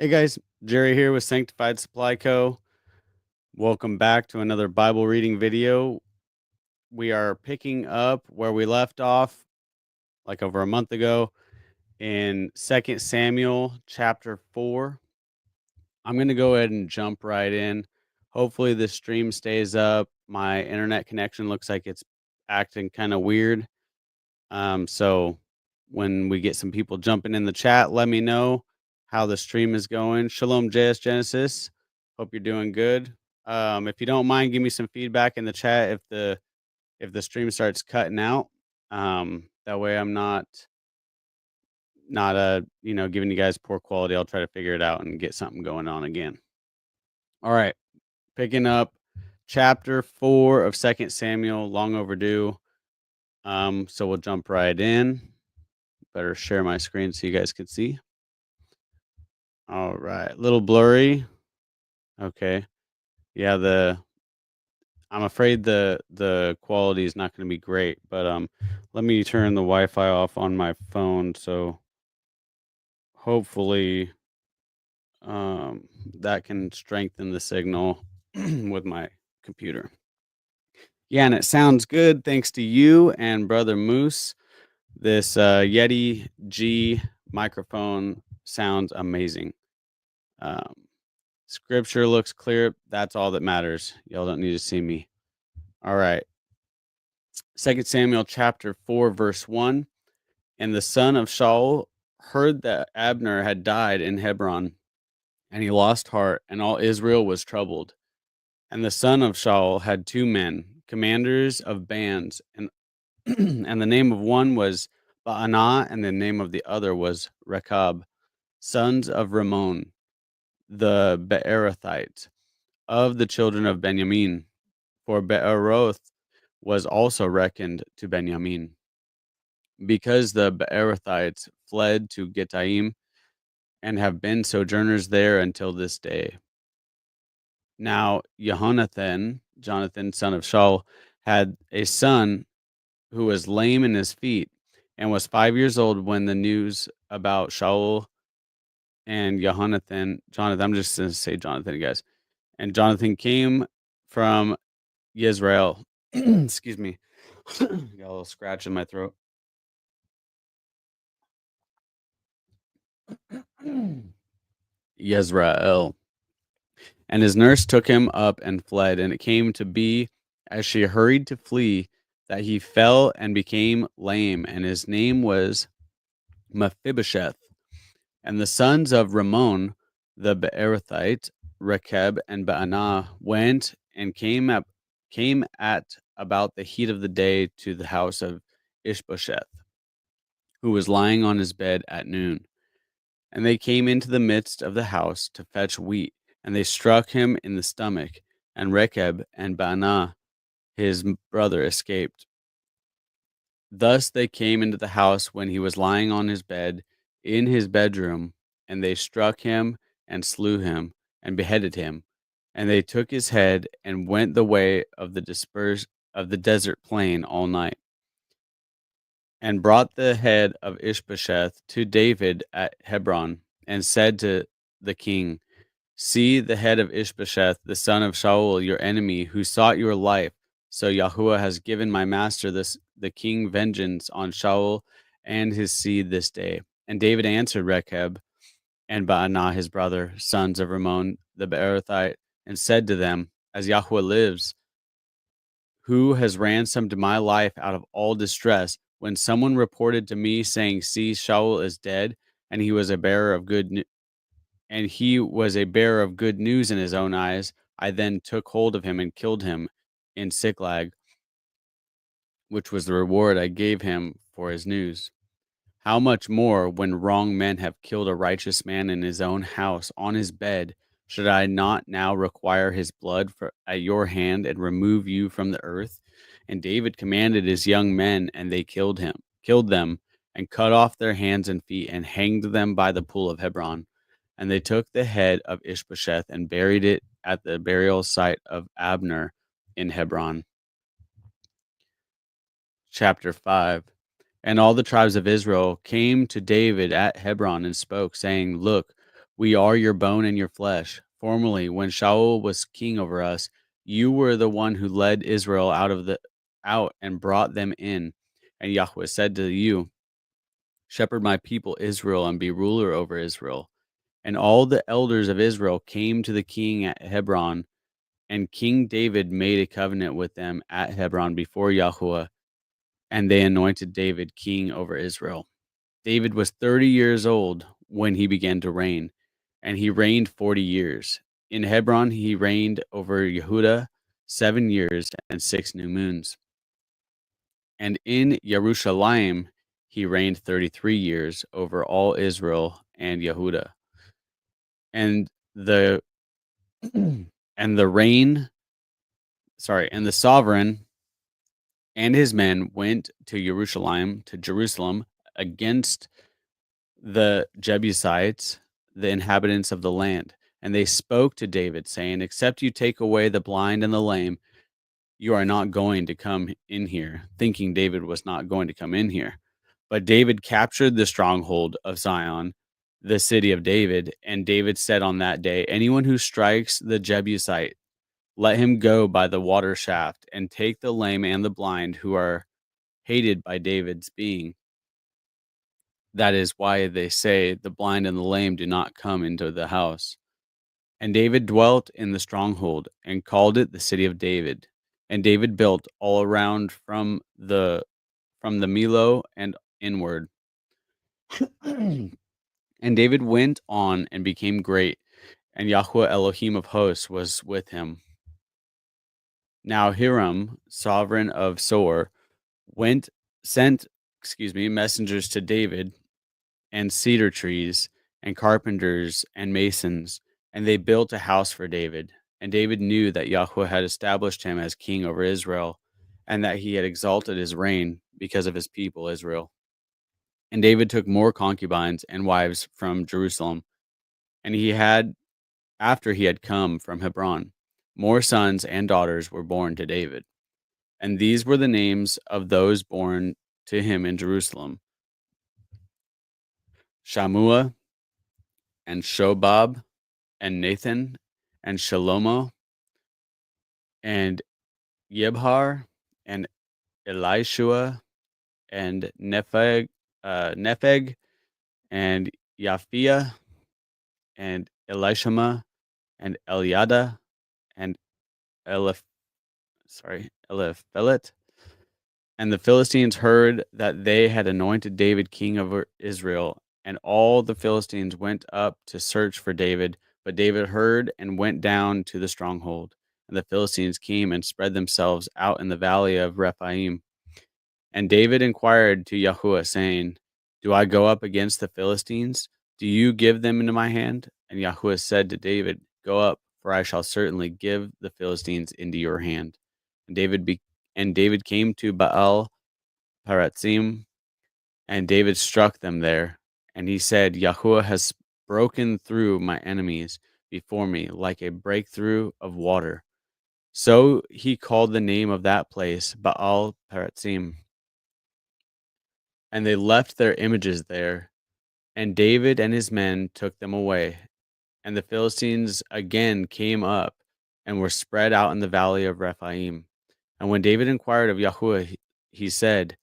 Hey guys, Jerry here with Sanctified Supply Co. Welcome back to another Bible reading video. We are picking up where we left off like over a month ago in 2 Samuel chapter 4. I'm going to go ahead and jump right in. Hopefully the stream stays up. My internet connection looks like it's acting kind of weird. So when we get some people jumping in the chat, let me know how the stream is going. Shalom, JS Genesis. Hope you're doing good. If you don't mind, give me some feedback in the chat if the stream starts cutting out. That way I'm not giving you guys poor quality. I'll try to figure it out and get something going on again. All right, picking up chapter 4 of 2 Samuel, long overdue. So we'll jump right in. Better share my screen so you guys can see. All right, little blurry. Okay. Yeah, I'm afraid the quality is not going to be great, but let me turn the Wi-Fi off on my phone so hopefully that can strengthen the signal with my computer. Yeah, and it sounds good thanks to you and Brother Moose. This Yeti G microphone sounds amazing. Scripture looks clear. That's all that matters. Y'all don't need to see me. All right. 2 Samuel chapter 4, verse 1. And the son of Shaul heard that Abner had died in Hebron, and he lost heart, and all Israel was troubled. And the son of Shaul had two men, commanders of bands, and and the name of one was Baanah, and the name of the other was Rechab, sons of Ramon, the Beerothite, of the children of Benjamin. For Beeroth was also reckoned to Benjamin, because the Beerothites fled to Gittaim and have been sojourners there until this day. Now Jonathan, son of Shaul, had a son who was lame in his feet and was 5 years old when the news about Shaul and Jonathan, I'm just going to say Jonathan, guys, and Jonathan came from Yisrael. Excuse me. Got a little scratch in my throat. Yisrael. And his nurse took him up and fled. And it came to be, as she hurried to flee, that he fell and became lame. And his name was Mephibosheth. And the sons of Ramon, the Beerothite, Rechab and Baanah, went and came at about the heat of the day to the house of Ishbosheth, who was lying on his bed at noon. And they came into the midst of the house to fetch wheat, and they struck him in the stomach, and Rechab and Baanah, his brother, escaped. Thus they came into the house when he was lying on his bed in his bedroom, and they struck him and slew him and beheaded him. And they took his head and went the way of the desert plain all night, and brought the head of Ishbosheth to David at Hebron, and said to the king, "See the head of Ishbosheth, the son of Shaul, your enemy, who sought your life. So Yahuwah has given my master the king vengeance on Shaul and his seed this day." And David answered Rechab and Baanah his brother, sons of Ramon the Beerothite, and said to them, "As Yahuwah lives, who has ransomed my life out of all distress, when someone reported to me saying, 'See, Shaul is dead, and he was a bearer of good news in his own eyes,' I then took hold of him and killed him in Siklag, which was the reward I gave him for his news. How much more, when wrong men have killed a righteous man in his own house, on his bed, should I not now require his blood at your hand and remove you from the earth?" And David commanded his young men, and they killed them, and cut off their hands and feet, and hanged them by the pool of Hebron. And they took the head of Ishbosheth and buried it at the burial site of Abner in Hebron. Chapter 5. And all the tribes of Israel came to David at Hebron and spoke, saying, "Look, We are your bone and your flesh. Formerly, when Shaul was king over us, you were the one who led Israel out and brought them in. And Yahweh said to you, shepherd my people Israel and be ruler over Israel. And all the elders of Israel came to the king at Hebron, and King David made a covenant with them at Hebron before Yahweh, and they anointed David king over Israel. David was 30 years old when he began to reign, and he reigned 40 years. In Hebron, he reigned over Yehuda 7 years and 6 new moons. And in Jerusalem, he reigned 33 years over all Israel and Yehuda. And the and the reign, and the sovereign and his men went to Jerusalem against the Jebusites, the inhabitants of the land. And they spoke to David, saying, except you take away the blind and the lame, you are not going to come in here, thinking David was not going to come in here. But David captured the stronghold of Zion, the city of David. And David said on that day, anyone who strikes the Jebusite, let him go by the water shaft, and take the lame and the blind who are hated by David's being. That is why they say the blind and the lame do not come into the house. And David dwelt in the stronghold and called it the city of David. And David built all around from the Millo and inward. And David went on and became great, and Yahweh Elohim of hosts was with him. Now Hiram, sovereign of Soar, sent messengers to David, and cedar trees, and carpenters and masons, and they built a house for David. And David knew that Yahweh had established him as king over Israel, and that he had exalted his reign because of his people Israel. And David took more concubines and wives from Jerusalem, and after he had come from Hebron, more sons and daughters were born to David. And these were the names of those born to him in Jerusalem: Shammua, and Shobab, and Nathan, and Shalomo, and Yibhar, and Elishua, and Nepheg, and Yaphia, and Elishama, and Eliada, and Eliphelet. And the Philistines heard that they had anointed David king over Israel, and all the Philistines went up to search for David. But David heard and went down to the stronghold. And the Philistines came and spread themselves out in the valley of Rephaim. And David inquired to Yahuwah, saying, do I go up against the Philistines? Do you give them into my hand? And Yahuwah said to David, go up, for I shall certainly give the Philistines into your hand. And David came to Baal Paratzim, and David struck them there. And he said, Yahuwah has broken through my enemies before me like a breakthrough of water. So he called the name of that place Baal Paratzim. And they left their images there, and David and his men took them away. And the Philistines again came up and were spread out in the valley of Rephaim. And when David inquired of Yahuwah, he said,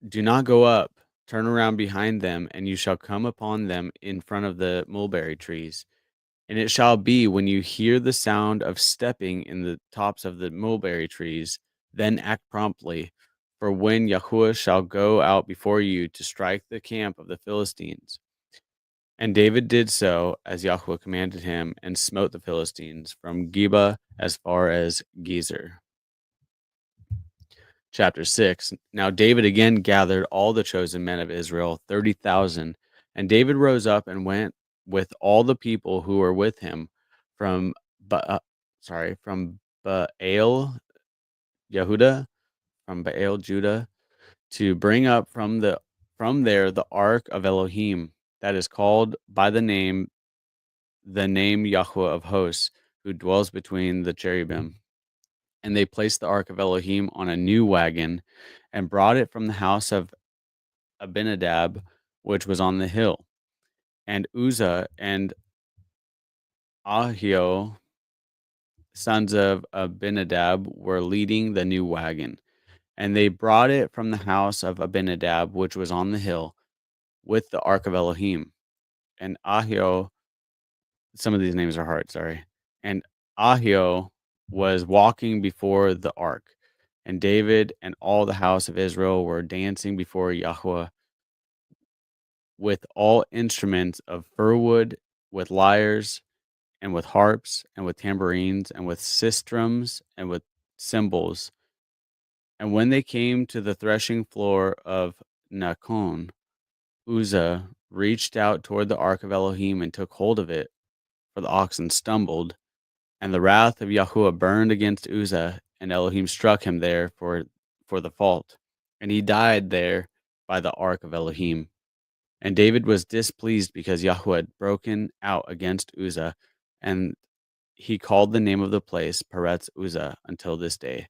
do not go up, turn around behind them, and you shall come upon them in front of the mulberry trees. And it shall be when you hear the sound of stepping in the tops of the mulberry trees, then act promptly. For when Yahuwah shall go out before you to strike the camp of the Philistines. And David did so as Yahuwah commanded him, and smote the Philistines from Geba as far as Gezer. Chapter 6. Now David again gathered all the chosen men of Israel, 30,000. And David rose up and went with all the people who were with him from Baal Yehuda, from Baal Judah, to bring up from there the ark of Elohim, that is called by the name Yahweh of hosts, who dwells between the cherubim. And they placed the ark of Elohim on a new wagon, and brought it from the house of Abinadab, which was on the hill. and Uzzah and Ahio, sons of Abinadab, were leading the new wagon. And they brought it from the house of Abinadab, which was on the hill, with the ark of Elohim. And Ahio, some of these names are hard, sorry. And Ahio was walking before the ark. And David and all the house of Israel were dancing before Yahweh with all instruments of fir wood, with lyres, and with harps, and with tambourines, and with sistrums, and with cymbals. And when they came to the threshing floor of Nakon, Uzzah reached out toward the ark of Elohim and took hold of it, for the oxen stumbled. And the wrath of Yahuwah burned against Uzzah, and Elohim struck him there for the fault. And he died there by the ark of Elohim. And David was displeased because Yahuwah had broken out against Uzzah, and he called the name of the place Peretz Uzzah until this day.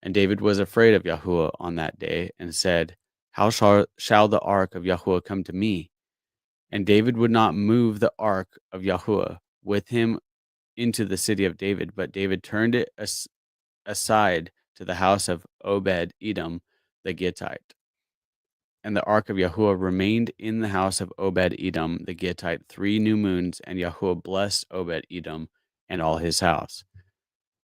And David was afraid of Yahuwah on that day, and said, How shall the ark of Yahuwah come to me? And David would not move the ark of Yahuwah with him into the city of David, but David turned it aside to the house of Obed Edom the Gittite. And the ark of Yahuwah remained in the house of Obed Edom the Gittite 3 new moons, and Yahuwah blessed Obed Edom and all his house.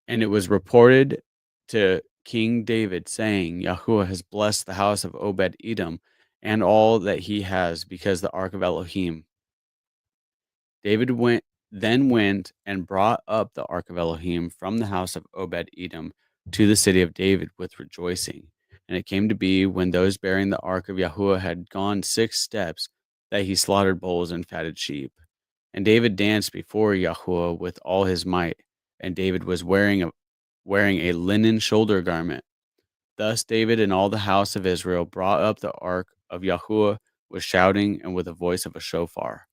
And it was reported to King David, saying, Yahuwah has blessed the house of Obed Edom and all that he has, because the ark of Elohim. David went and brought up the ark of Elohim from the house of Obed Edom to the city of David with rejoicing. And it came to be, when those bearing the ark of Yahuwah had gone 6 steps, that he slaughtered bulls and fatted sheep. And David danced before Yahuwah with all his might. And David was wearing a linen shoulder garment. Thus David and all the house of Israel brought up the ark of Yahuwah with shouting and with the voice of a shofar.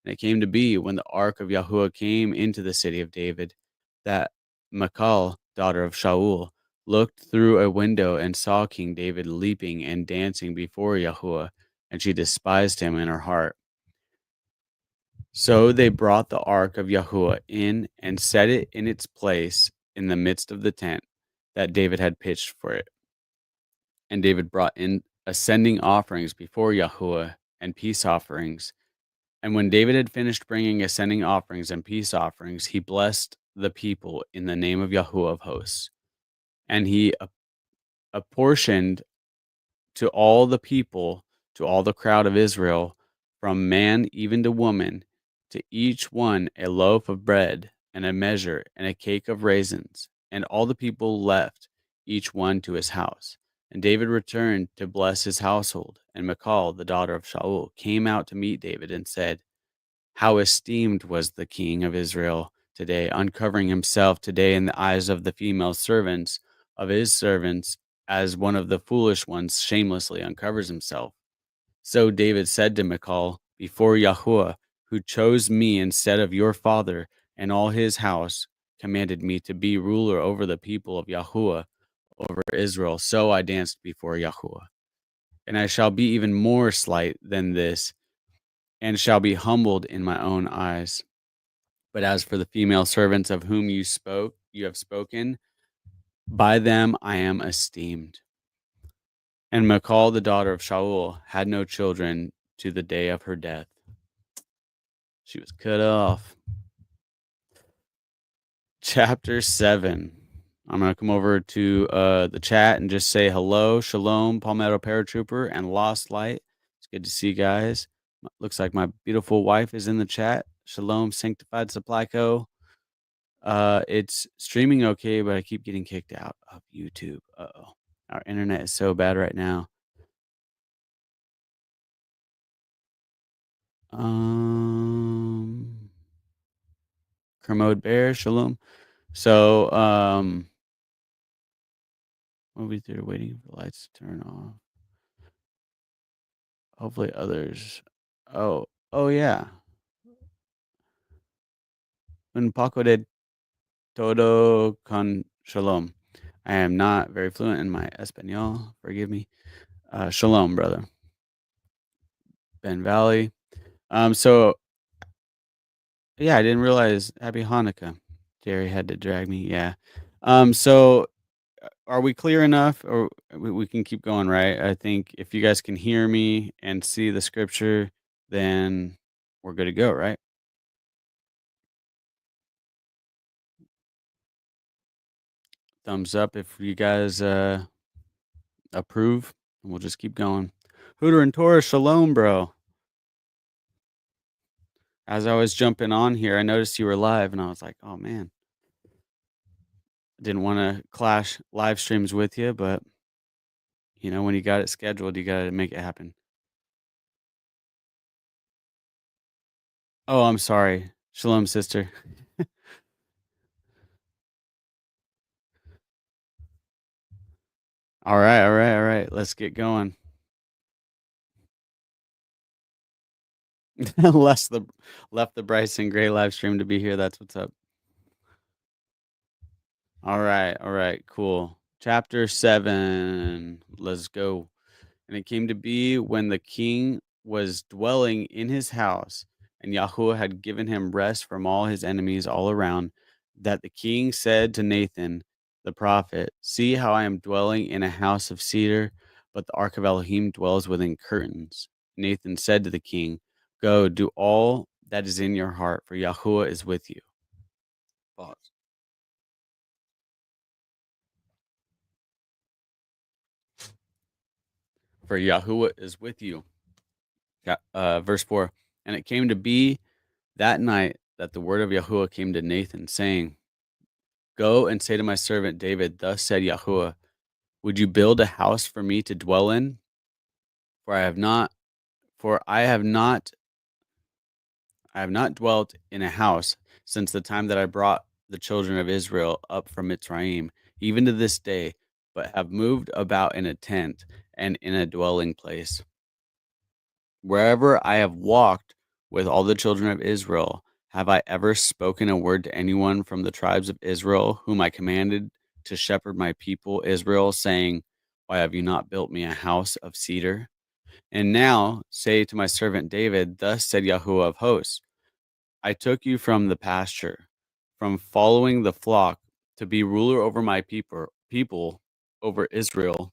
And it came to be, when the ark of Yahuwah came into the city of David, that Michal, daughter of Shaul, looked through a window and saw King David leaping and dancing before Yahuwah, and she despised him in her heart. So they brought the ark of Yahuwah in and set it in its place in the midst of the tent that David had pitched for it. And David brought in ascending offerings before Yahuwah and peace offerings. And when David had finished bringing ascending offerings and peace offerings, he blessed the people in the name of Yahuwah of hosts. And he apportioned to all the people, to all the crowd of Israel, from man even to woman, to each one a loaf of bread and a measure and a cake of raisins. And all the people left, each one to his house. And David returned to bless his household. And Michal, the daughter of Shaul, came out to meet David and said, How esteemed was the king of Israel today, uncovering himself today in the eyes of the female servants of his servants, as one of the foolish ones shamelessly uncovers himself. So David said to Michal, Before Yahuwah, who chose me instead of your father and all his house, commanded me to be ruler over the people of Yahuwah, over Israel, so I danced before Yahuwah. And I shall be even more slight than this, and shall be humbled in my own eyes. But as for the female servants of whom you have spoken, by them I am esteemed. And Michal, the daughter of Shaul, had no children to the day of her death. She was cut off. Chapter 7. I'm going to come over to the chat and just say hello, shalom, Palmetto Paratrooper, and Lost Light. It's good to see you guys. Looks like my beautiful wife is in the chat. Shalom, Sanctified Supply Co. It's streaming okay, but I keep getting kicked out of YouTube. Uh-oh. Our internet is so bad right now. Kermode Bear, shalom. So, movie theater waiting for the lights to turn off. Hopefully others. Oh yeah. Un poco de todo con shalom. I am not very fluent in my Espanol. Forgive me. Shalom, brother. Ben Valley. So Yeah, I didn't realize Happy Hanukkah. Jerry had to drag me. Yeah. So are we clear enough, or we can keep going, right? I think if you guys can hear me and see the scripture, then we're good to go, right? Thumbs up if you guys approve, and we'll just keep going. Hooter and Tora, shalom, bro. As I was jumping on here, I noticed you were live, and I was like, oh man, didn't want to clash live streams with you, but when you got it scheduled, you got to make it happen. Oh, I'm sorry. Shalom, sister. All right, all right, all right. Let's get going. left the left the Bryson Gray live stream to be here. That's what's up. All right, cool. Chapter 7. Let's go. And it came to be when the king was dwelling in his house, and Yahuwah had given him rest from all his enemies all around, that the king said to Nathan the prophet, see how I am dwelling in a house of cedar, but the ark of Elohim dwells within curtains. Nathan said to the king, go, do all that is in your heart, for Yahuwah is with you. Pause. For Yahuwah is with you. Verse 4. And it came to be that night that the word of Yahuwah came to Nathan, saying, go and say to my servant David, thus said Yahuwah, would you build a house for me to dwell in? For I have not dwelt in a house since the time that I brought the children of Israel up from Mitzrayim, even to this day, but have moved about in a tent and in a dwelling place. Wherever I have walked with all the children of Israel, have I ever spoken a word to anyone from the tribes of Israel, whom I commanded to shepherd my people Israel, saying, why have you not built me a house of cedar? And now say to my servant David, thus said Yahuwah of hosts, I took you from the pasture, from following the flock, to be ruler over my people over Israel,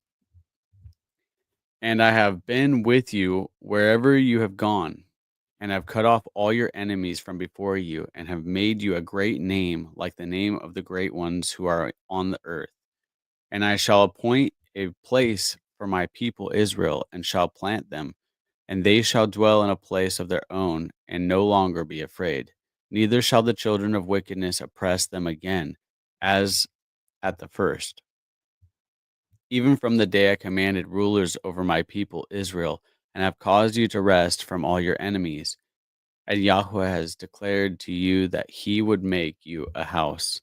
and I have been with you wherever you have gone, and have cut off all your enemies from before you, and have made you a great name, like the name of the great ones who are on the earth. And I shall appoint a place for my people Israel, and shall plant them, and they shall dwell in a place of their own, and no longer be afraid. Neither shall the children of wickedness oppress them again, as at the first. Even from the day I commanded rulers over my people Israel, and have caused you to rest from all your enemies. And Yahweh has declared to you that he would make you a house.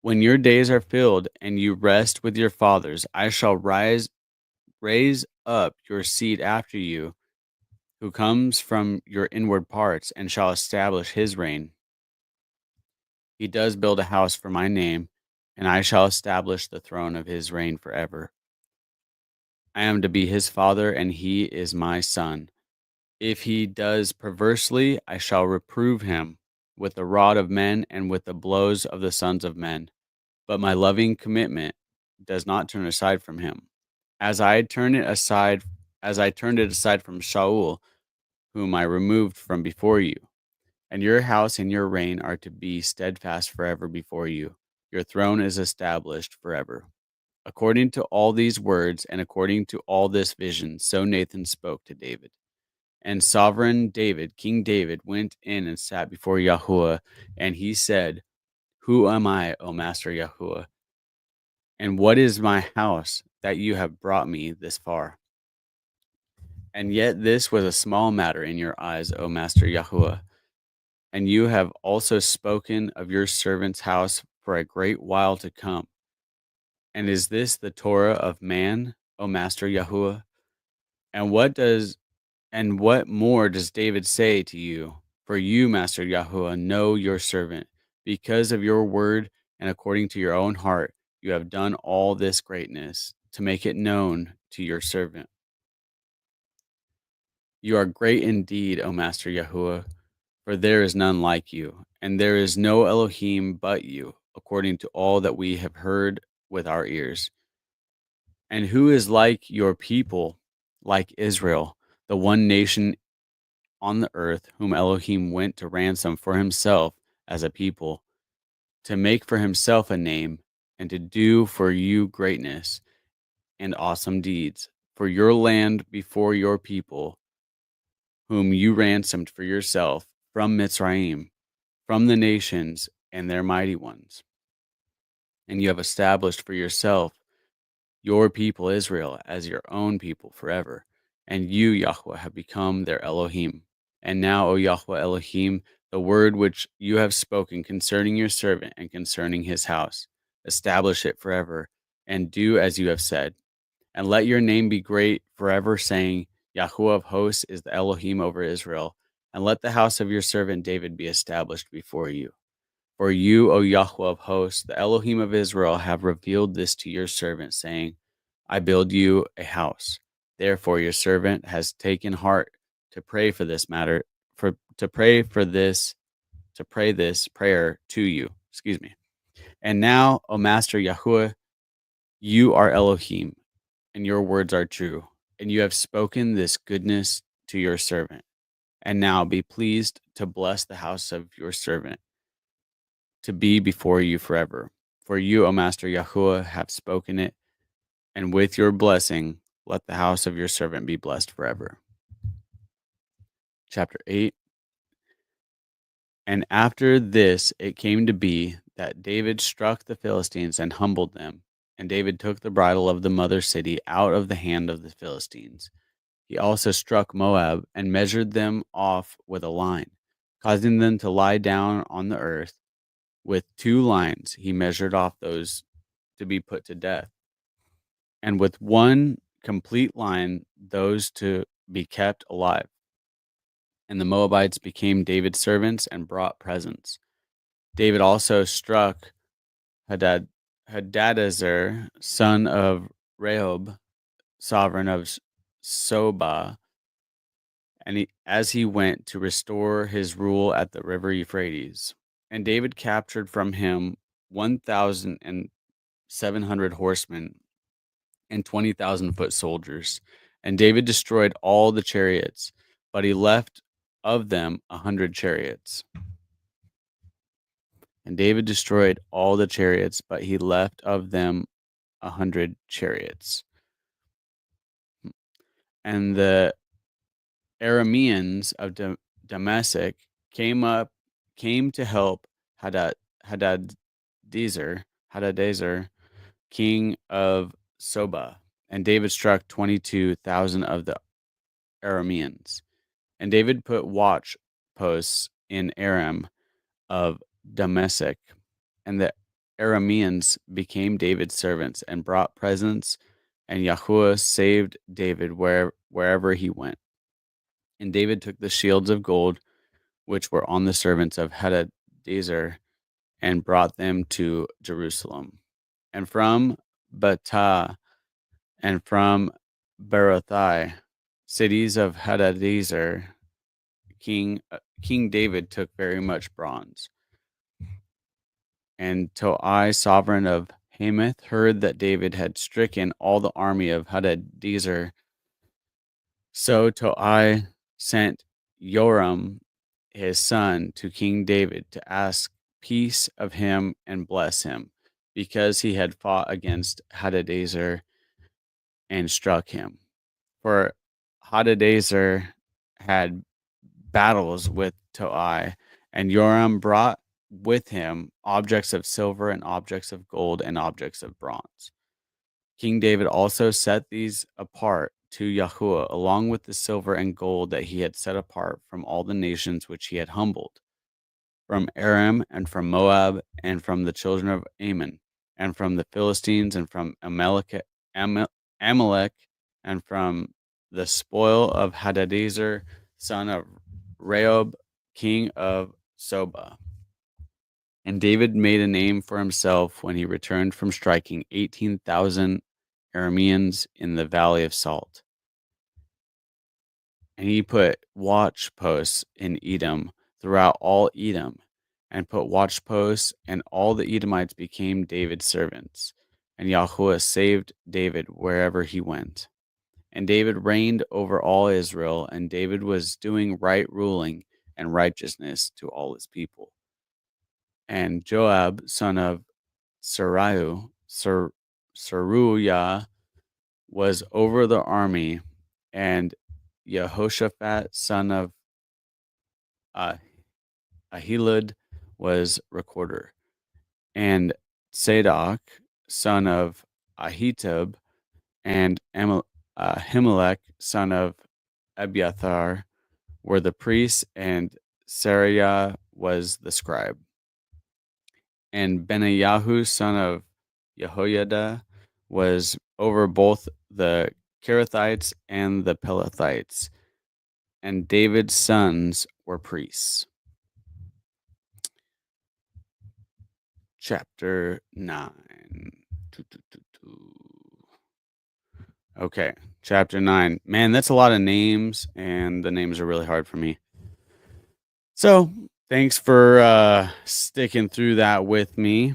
When your days are filled and you rest with your fathers, I shall raise up your seed after you, who comes from your inward parts, and shall establish his reign. He does build a house for my name, and I shall establish the throne of his reign forever. I am to be his father, and he is my son. If he does perversely, I shall reprove him with the rod of men and with the blows of the sons of men. But my loving commitment does not turn aside from him. As I turned it aside, as I turned it aside from Shaul, whom I removed from before you. And your house and your reign are to be steadfast forever before you. Your throne is established forever. According to all these words and according to all this vision, so Nathan spoke to David. And sovereign David, King David, went in and sat before Yahuwah, and he said, who am I, O Master Yahuwah? And what is my house that you have brought me this far? And yet this was a small matter in your eyes, O Master Yahuwah. And you have also spoken of your servant's house for a great while to come. And is this the Torah of man, O Master Yahuwah? And what more does David say to you? For you, Master Yahuwah, know your servant. Because of your word and according to your own heart, you have done all this greatness to make it known to your servant. You are great indeed, O Master Yahuwah, for there is none like you, and there is no Elohim but you, according to all that we have heard with our ears. And who is like your people, like Israel, the one nation on the earth, whom Elohim went to ransom for himself as a people, to make for himself a name, and to do for you greatness and awesome deeds, for your land before your people, whom you ransomed for yourself from Mitzrayim, from the nations and their mighty ones. And you have established for yourself your people Israel as your own people forever. And you, Yahweh, have become their Elohim. And now, O Yahweh Elohim, the word which you have spoken concerning your servant and concerning his house, establish it forever, and do as you have said. And let your name be great forever, saying, Yahweh of hosts is the Elohim over Israel. And let the house of your servant David be established before you. For you, O Yahweh of hosts, the Elohim of Israel, have revealed this to your servant, saying, I build you a house. Therefore your servant has taken heart to pray for this matter, to pray this prayer to you. Excuse me. And now, O Master Yahuwah, you are Elohim, and your words are true, and you have spoken this goodness to your servant. And now be pleased to bless the house of your servant, to be before you forever. For you, O Master Yahuwah, have spoken it, and with your blessing, let the house of your servant be blessed forever. Chapter 8. And after this it came to be that David struck the Philistines and humbled them. And David took the bridle of the mother city out of the hand of the Philistines. He also struck Moab and measured them off with a line, causing them to lie down on the earth. With 2 lines he measured off those to be put to death, and with 1 complete line those to be kept alive. And the Moabites became David's servants and brought presents. David also struck Hadadezer, son of Rehob, sovereign of Sobah, and as he went to restore his rule at the river Euphrates. And David captured from him 1,700 horsemen and 20,000 foot soldiers. And David destroyed all the chariots, but he left of them 100 chariots. And David destroyed all the chariots, but he left of them 100 chariots. And the Arameans of Damascus came to help Hadadezer, king of Sobah. And David struck 22,000 of the Arameans. And David put watch posts in Aram of Damascus, and the Arameans became David's servants and brought presents, and Yahuwah saved David wherever he went. And David took the shields of gold which were on the servants of Hadadezer and brought them to Jerusalem. And from Betah and from Berothai, cities of Hadadezer, King David took very much bronze. And Toi, sovereign of Hamath, heard that David had stricken all the army of Hadadezer. So Toi sent Joram, his son, to King David to ask peace of him and bless him, because he had fought against Hadadezer and struck him. For Hadadezer had battles with Toi, and Joram brought with him objects of silver and objects of gold and objects of bronze. King David also set these apart to Yahuwah, along with the silver and gold that he had set apart from all the nations which he had humbled, from Aram and from Moab and from the children of Ammon, and from the Philistines and from Amalek and from the spoil of Hadadezer, son of Rehob, king of Sobah. And David made a name for himself when he returned from striking 18,000 Arameans in the Valley of Salt. And he put watch posts in Edom, throughout all Edom and put watchposts, and all the Edomites became David's servants. And Yahuwah saved David wherever he went. And David reigned over all Israel, and David was doing right ruling and righteousness to all his people. And Joab, son of Seruiah, was over the army, and Jehoshaphat, son of uh, Ahilud, was recorder. And Zadok, son of Ahitub, and Ahimelech, son of Abiathar, were the priests, and Sariah was the scribe. And Benayahu, son of Jehoiada, was over both the Kerethites and the Pelethites. And David's sons were priests. Chapter 9. Okay, chapter 9. Man, that's a lot of names, and the names are really hard for me. So, thanks for sticking through that with me.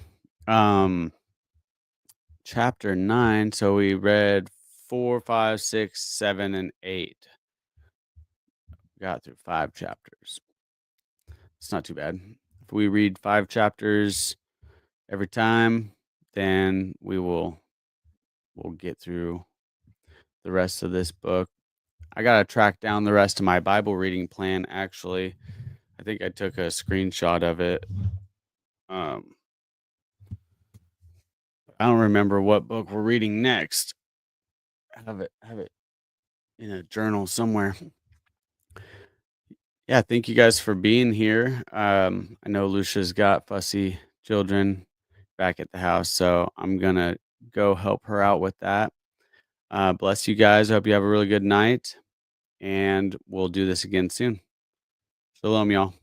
Chapter 9. So, we read 4, 5, 6, 7, and 8. Got through 5 chapters. It's not too bad. If we read 5 chapters every time, then we'll get through the rest of this book. I gotta track down the rest of my Bible reading plan, actually. I think I took a screenshot of it. I don't remember what book we're reading next. Have it in a journal somewhere. Yeah, thank you guys for being here. I know Lucia's got fussy children back at the house, so I'm gonna go help her out with that. Bless you guys. I hope you have a really good night, and we'll do this again soon. Shalom, y'all.